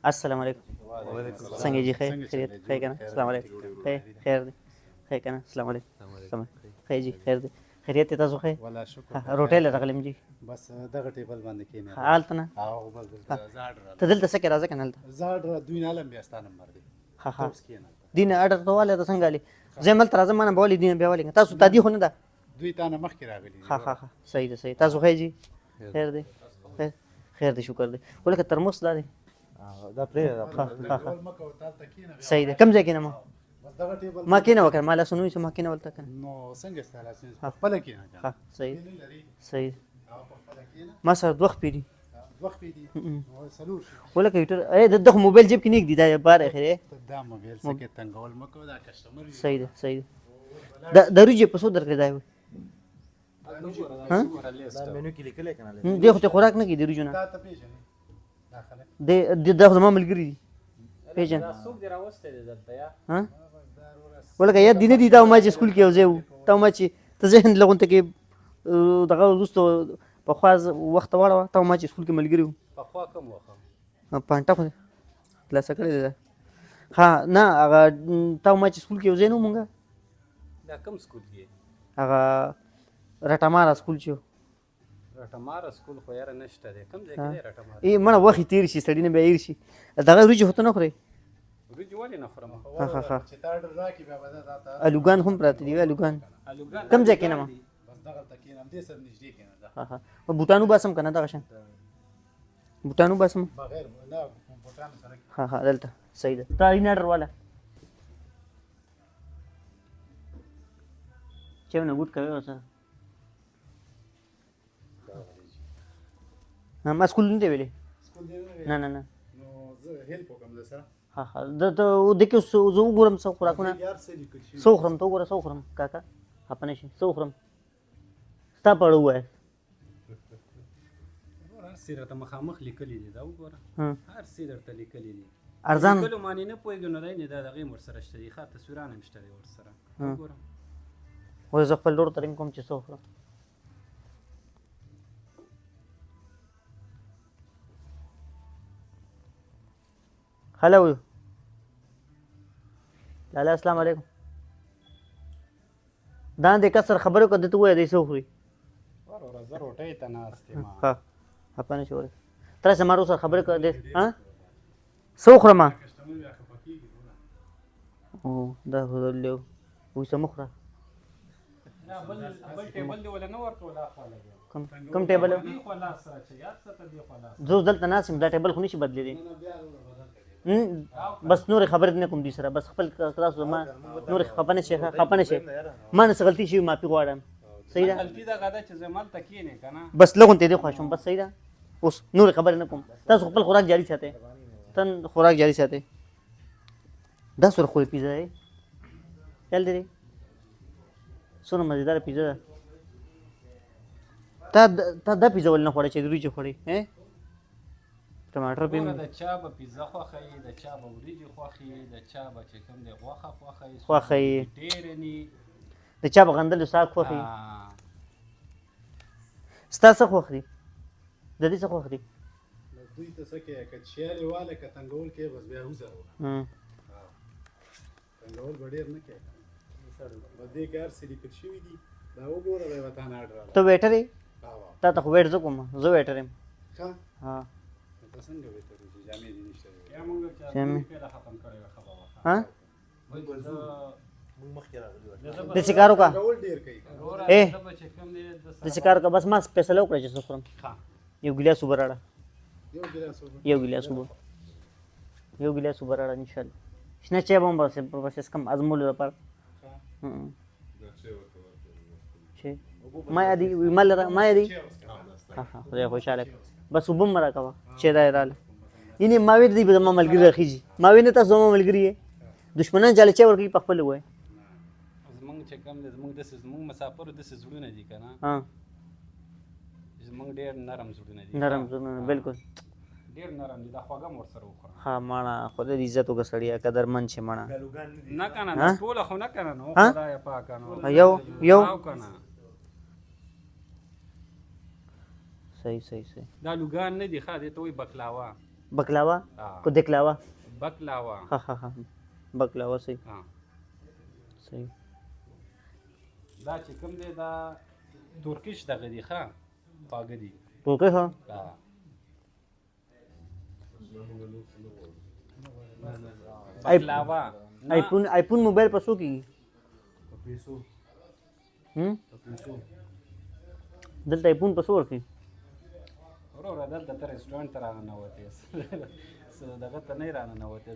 السلام علیکم. څنګه جی خیر خیریت خیر کنه السلام علیکم خیر دی خیر کنه السلام علیکم خیر جی خیر دی خیریت تاسو خیر والله شکر روټۍ له راغلم جی بس دغه ټیبل باندې کېنه حالت نه او بس ته دلته څه کې راځه کنه هلته زاړ دوی نه لم بیا ستانه نمبر دی ها ها اوس کېنه دین اډر ته واله ته څنګه علي زه مل تر راځم نه بولې دین بیا ولې تاسو تادی خو نه ده دوی تانه مخکې راغلي ها ها ها صحیح ده صحیح تاسو خیر جی خیر دی خیر دی شکر دی ولکه ترموس دا دی دا پرې صحیح ده کم ځای کې نه ما بس دغه ټیبل ما کې نه وکړ ما لا سنوي چې ما کې نه ولته کنه نو څنګه ستاله خپل کېنه ها صحیح صحیح ما سره دوه پیری وخت دی سلور ولکه هیټر اے دغه موبایل جیب کې نیک دی دا بار اخره دا موبایل څخه تنګول مکو دا کسٹمر صحیح ده صحیح ده دروځي په څو درکې دی ها دا مینو کې لیکل کنه دغه ته خوراک نه کی دی رجونه دا ته پیژنې داخله د دغه زما ملګری دی پیژن څوک دی راوسته دی دلته یا ها ولکه یا دینه دی دا ما چې سکول کې وځو ته ما چې ته ذهن لغونته کې دغه وروسته په خواز وخت واړه ته ما چې سکول کې ملګری وو په خوا کوم وخت پانټه خو خلاص کړی دی ها نه هغه ته ما چې سکول کې وځو مونږ دا کوم سکول دی هغه رټمارا سکول چې رټمار سکول خو یاره نشته دی کوم ځای کې دی رټمار ای مړه وخت تیر شي سړی نه به ایر شي دغه روجي هوته نه خوري ورجی ولې نه خورم ها ها ها چې تا ډر راکی بیا بدا تا الوګان هم پراته دی الوګان الوګان کم ځای کې نه ما بس دغه تکینم دې سر نږدې کېنه دا ها ها بوتانو باسم کنه دغه شان بوتانو باسم بغیر نه بوتان سره ها ها دلته صحیح ده تارین اډر والا چې نه ګوت کوي اوسه ما سکول نه دی ویلې سکول دی نه نه نه نو زه هیلپ وکم زه سره ها ها د دکې زه وګورم څو خوراکونه یار څه لیکل شي څو خورم ته وګوره څو خورم کاکا خپنه شي څو خورم ستا پړ وای هر څه درته مخامخ لیکلي دي دا وګوره هر څه درته لیکلي دي ارزان کله معنی نه پوهېږو نو دی نه دا دغې هم ورسره شته دي ښه تصویران هم شته دي ورسره وګوره وای زه خپل ډور ترین کوم چې څو خورم هلو لالا السلام علیکم دا د کسر خبرو کو دته وای دی سو خوري ورور زه روټۍ ته ناست یم ها خپنه شو تر څه مارو سره خبرې کو دې ها سو خورم کسٹمر بیا خپکیږي او دا هدلو وې سم خورا بل ټیبل دی ولا نه ورته ولا خو لګي کم ټیبل دی خو لاس سره چې یاد څه دی خو لاس زو دلته ناسم دا ټیبل خو نشي بدلی دی بس نور خبرې نه کوم دي سره بس خپل تاسو ما نور خپنه شي ما نه غلطي شي ما پی غواړم صحیح ده غلطي دا غدا چې زمال تکینه کنه بس لغون ته دی خوښم بس صحیح ده اوس نور خبرې نه کوم تاسو خپل خوراک جاری ساتئ تن خوراک جاری ساتئ دا سره خو پیزا دی چل دی سونه مزیدار پیزا ده تا دا پیزا ول نه خوړی چې دوی خوړی ټماټر ګوره د چا به پیزا خوښوي د چا به وریجې خوښوي د چا به چې کوم دی غوښه خوښوي ډېرې ني د چا به غندلو ساګ خوښوي ستا څه خوښ دي د دې څه خوښ دي دوی ته څه کې که چیالې واله که تنګول کې بس بیا وزر تنګول به ډېر نه کوي په دې کې هر څه لیکل شوي دي دا وګوره د وطن اډر ته ویټر یې تا ته خو ویټ زه کوم زه ویټر یم ښه ها ته څنګه ویټر چې جامې دې نشته یا موږ چې پیدا ختم کړی وه خبره ها موږ مخکې راغلي وو د سکارو کا تنګول ډېر کوي اے چې کوم دی د سکارو کا بس ما سپیشل وکړه چې څه خورم یو ګیلاس اوبه راړه یو ګیلاس اوبه راړه انشاءالله شنه چای به هم بس کم ازمولو لپاره ما یادي ما یادي ها ها خدای خوشاله بس وبم مرا کوا چې دا رااله یني ما وی دی به ما ملګری راخیږي ما وینې تاسو ما ملګری دشمنان جاله چې ورکی په خپل وای زمونږ چې کوم دی زمونږ مسافرو داسې زړونه دي که نه ها زمونږ ډېر نرم زړونه دي نرم زړونه بالکل ډېر نرم دي دا خوږه م ورسره وخوره ها ماڼه خدای دې عزت وکړه سړیه قدرمن چې ماڼه نه که نه ټوله خو نه که نه نو خدایه پاکه نو یو که نه صحیح دا لوګان نه دي ښه دې ته وایي بکلاوه बकलावा हाँ। को दिखलावा। बकलावा। हाँ हाँ हाँ बकलावा सही हाँ सही। دا چې کوم دی دا ترکیش دغه دی ښه خواږه دي. ترکی ها ها. بکلاوا نه. आईफोन मोबाइल पर शो की پیسو پیسو دلته आईफोन पर शो ورکی وروره دلته ته رسټورانټ ته راننوتې څه دغه ته نه راننوتې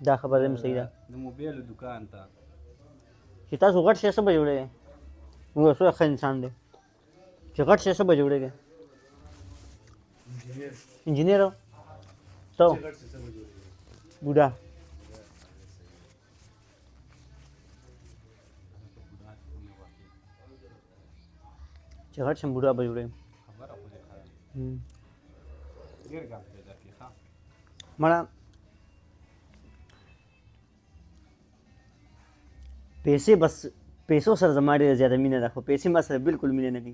دا خبره هم صحیح ده د موبایلو دکان ته. چې تاسو غټ شې څه به جوړې وګوره څو ښه انسان دی چې غټ شې څه به جوړې انجینیر انجینیر تو غټ څه سمجھ جوړي بوډا چې غټ شم بوډا به جوړې خبره خو دې ښه हम्म. ډېر ګپ دی درکې ښه. مړه پیسې بس پیسو سره زما ډېره زیاته مینه ده خو پیسې ما سره بالکل مینه نه کوي